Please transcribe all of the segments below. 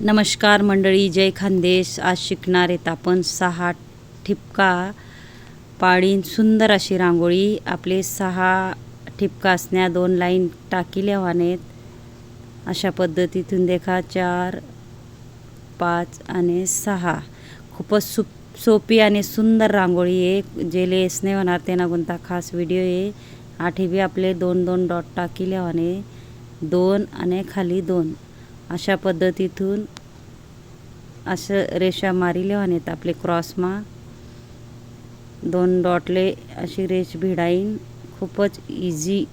नमस्कार मंडळी, जय खानदेश. आज शिकणार आहेत आपण 6 ठिपका पाडीन सुंदर अशी रांगोळी. आपले 6 ठिपका असण्या 2 लाईन टाकिल्या वानेत अशा पद्धतीतून देखा 4, 5 आणि 6. खूपच सोपी आणि सुंदर रांगोळी आहे. जे लेसने होणार त्यांना कोणता खास व्हिडिओ आहे. आठी बी आपले 2-2 डॉट टाकिल्या वाने 2 आणि खाली 2 अशा पद्धतीतून असं रेषा मारिले आहेत. आपले क्रॉसमा 2 डॉटले अशी रेष भिडाईन. खूपच इझी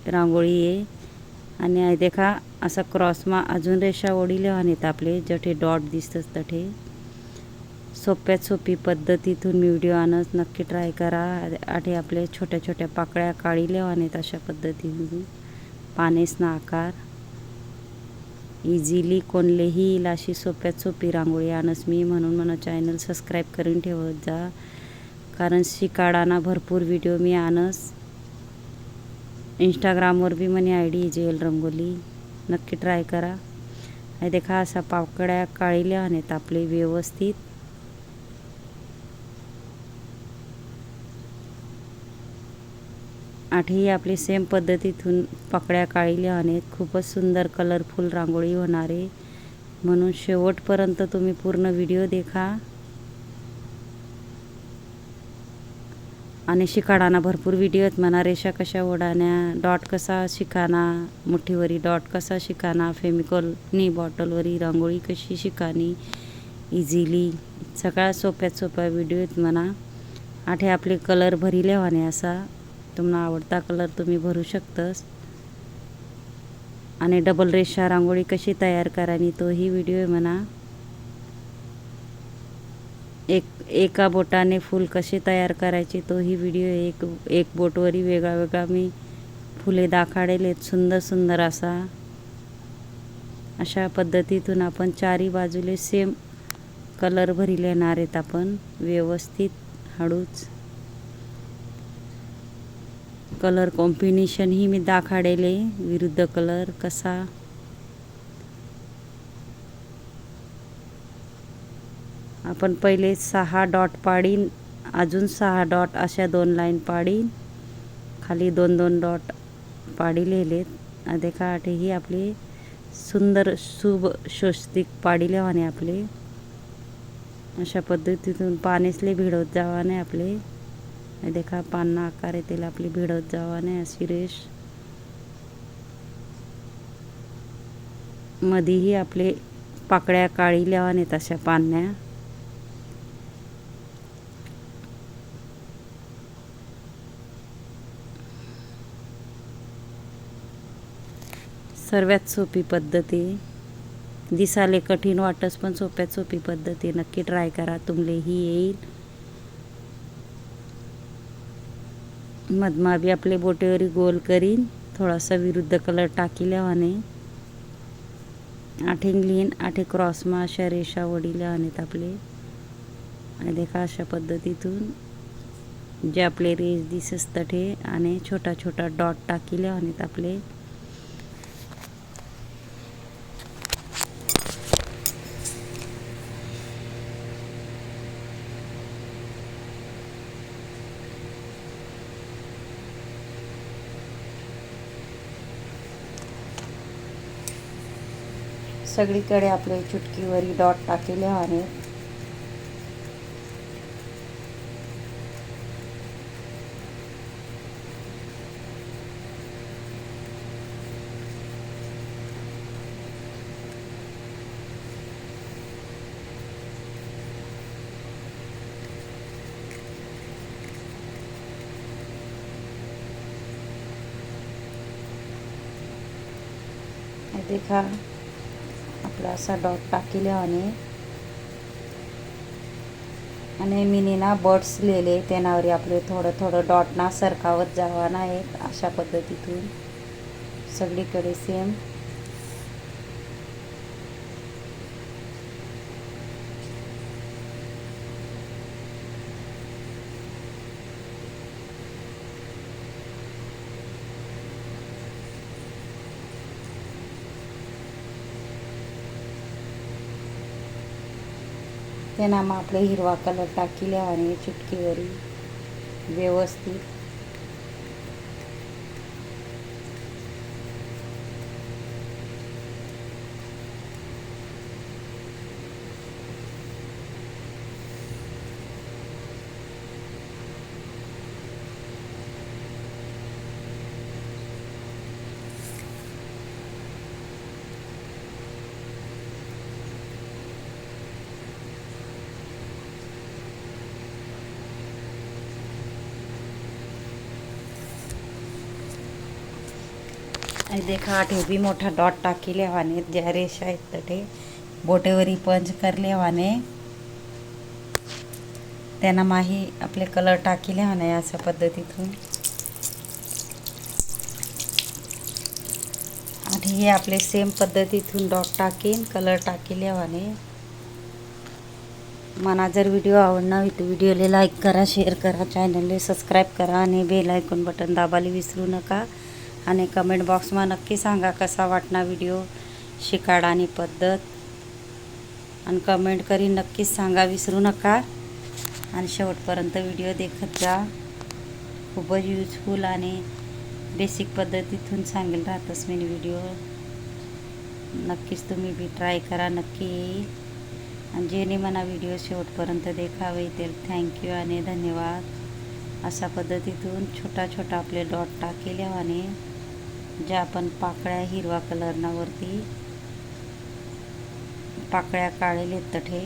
रांगोळी आहे. आणि देखा असा क्रॉसमा अजून रेषा ओढिले आहेत आपले जठे डॉट दिसतात तठे. सोप्यात सोपी पद्धतीतून मी व्हिडिओ आणत नक्की ट्राय करा. आठे आपले छोट्या छोट्या पाकळ्या काढिल्या आहेत अशा पद्धतीतून पानेसना आकार इझिली कोणलेही येईल अशी सोप्यात सोपी रांगोळी आणस मी. म्हणून चॅनल सबस्क्राईब करून ठेवत जा, कारण शिकाडाना भरपूर व्हिडिओ मी आणस. इंस्टाग्रामवर बी मनी आयडी जेल रंगोली नक्की ट्राय करा. हे देखा असा पाकळ्या काढिल्या आहेत आपले व्यवस्थित. आठही आपली सेम पद्धतीतून पाकळ्या काढिल्या आहेत. खूपच सुंदर कलरफुल रांगोळी होणार आहे. म्हणून शेवटपर्यंत तुम्ही पूर्ण व्हिडिओ देखा. आणि शिकाडाना भरपूर व्हिडिओ आहेत म्हणा. रेषा कशा ओढाण्या, डॉट कसा शिकाना, मुठीवरी डॉट कसा शिकाना, फेमिकॉलनी बॉटलवरी रांगोळी कशी शिकानी इझिली. सगळ्या सोप्यात सोप्या व्हिडिओ आहेत म्हणा. आठे आपले कलर भरिले व्हाने असा. तुम्हाला आवडता कलर तुम्ही भरू शकतस. आणि डबल रेषा रांगोळी कशी तयार करानी तोही व्हिडिओ आहे म्हणा. एका बोटाने फूल कसे तयार करायचे तोही व्हिडिओ आहे. एक बोटवरी वेगळा वेगळा मी फुले दाखवलेले आहेत सुंदर सुंदर असा. अशा पद्धतीतून आपण चारी बाजूले सेम कलर भरिले येणार आहेत आपण व्यवस्थित. हळूच कलर कॉम्बिनेशन ही मी दाखवलेले विरुद्ध कलर कसा. आपण पहिले 6 डॉट पाडीन, अजून 6 डॉट अशा 2 लाईन पाडीन, खाली 2-2 डॉट पाडिलेलेत. देखा आठेही आपले सुंदर शुभ स्वस्तिक पाडिले वाने आपले. अशा पद्धतीतून पानेसले भिडवत जावाने आपले. देखा पान्ना आकार येतील आपली भिडत जावाने अशी रेष. मधीही आपले पाकळ्या काढिल्या आहेत अशा पान्या. सर्वात सोपी पद्धती दिसाले कठीण वाटस पण सोप्यात सोपी पद्धती नक्की ट्राय करा, तुमलेही येईल. मधमा बी आपले बोटेवरी गोल करीन थोडासा विरुद्ध कलर टाकिल्या वाने. आठे ग्लीन आठे क्रॉसमा अशा रेषा ओढिल्या आहेत आपले. आणि देखा अशा पद्धतीतून जे आपले रेष दिसत तठे आणि छोटा छोटा डॉट टाकिल्या आहेत आपले. सगळीकडे आपले चुटकीवरी डॉट टाकले आहेत. देखा आपला असा डॉट टाकिल्या आणि मिनी ना बर्ड्स लिहिले त्यानावरी आपले थोडं थोडं डॉट ना सरकावत जावाना आहेत. अशा पद्धतीतून सगळीकडे सेम. त्यांना मग आपले हिरवा कलर टाकिले आणि चुटकीवरी व्यवस्थित देखा आठे भी मोठा डॉट टाकिले हवाने ज्या रेषा आहेत तटे बोटेवरी पंच करले हवाने त्यांना माही आपले कलर टाकिले हवाने अशा पद्धतीतून आणि हे आपले सेम पद्धतीतून डॉट टाकीन कलर टाकिले हवाने मला जर व्हिडिओ आवडला तर व्हिडिओला लाईक करा शेअर करा चॅनलला सबस्क्राईब करा आणि बेल आयकॉन बटन दाबायला विसरू नका आणि कमेंट बॉक्सમાં नक्की सांगा कसा वाटना व्हिडिओ शिकाडानी पद्धत आणि कमेंट करी नक्कीच सांगा विसरू नका आणि शेवटपर्यंत व्हिडिओ देखत जा खूपच युजफुल आणि बेसिक पद्धतीतून सांगेल राहतच मी व्हिडिओ नक्कीच तुम्ही बी ट्राय करा नक्की येईल आणि जेणे मला व्हिडिओ शेवटपर्यंत देखावे येतील थँक्यू आणि धन्यवाद अशा पद्धतीतून छोटा छोटा आपले डॉट टाकेले आणि ज्या आपण पाकळ्या हिरवा कलरना वरती पाकळ्या काढलेले तठे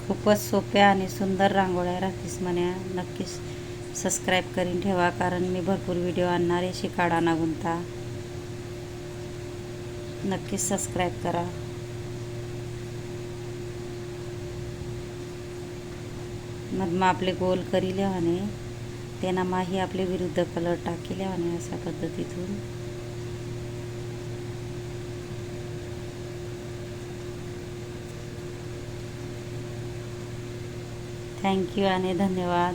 खूपच सोप्या आणि सुंदर रांगोळ्या राहतीस म्हण्या नक्कीच सबस्क्राईब करून ठेवा कारण मी भरपूर व्हिडिओ आणणार आहे शिकाडा ना गुंता नक्कीच सबस्क्राईब करा मग आपले गोल करीले आणि त्यांना माही आपले विरुद्ध कलर टाकिले आणि अशा पद्धतीतून थँक्यू आणि धन्यवाद।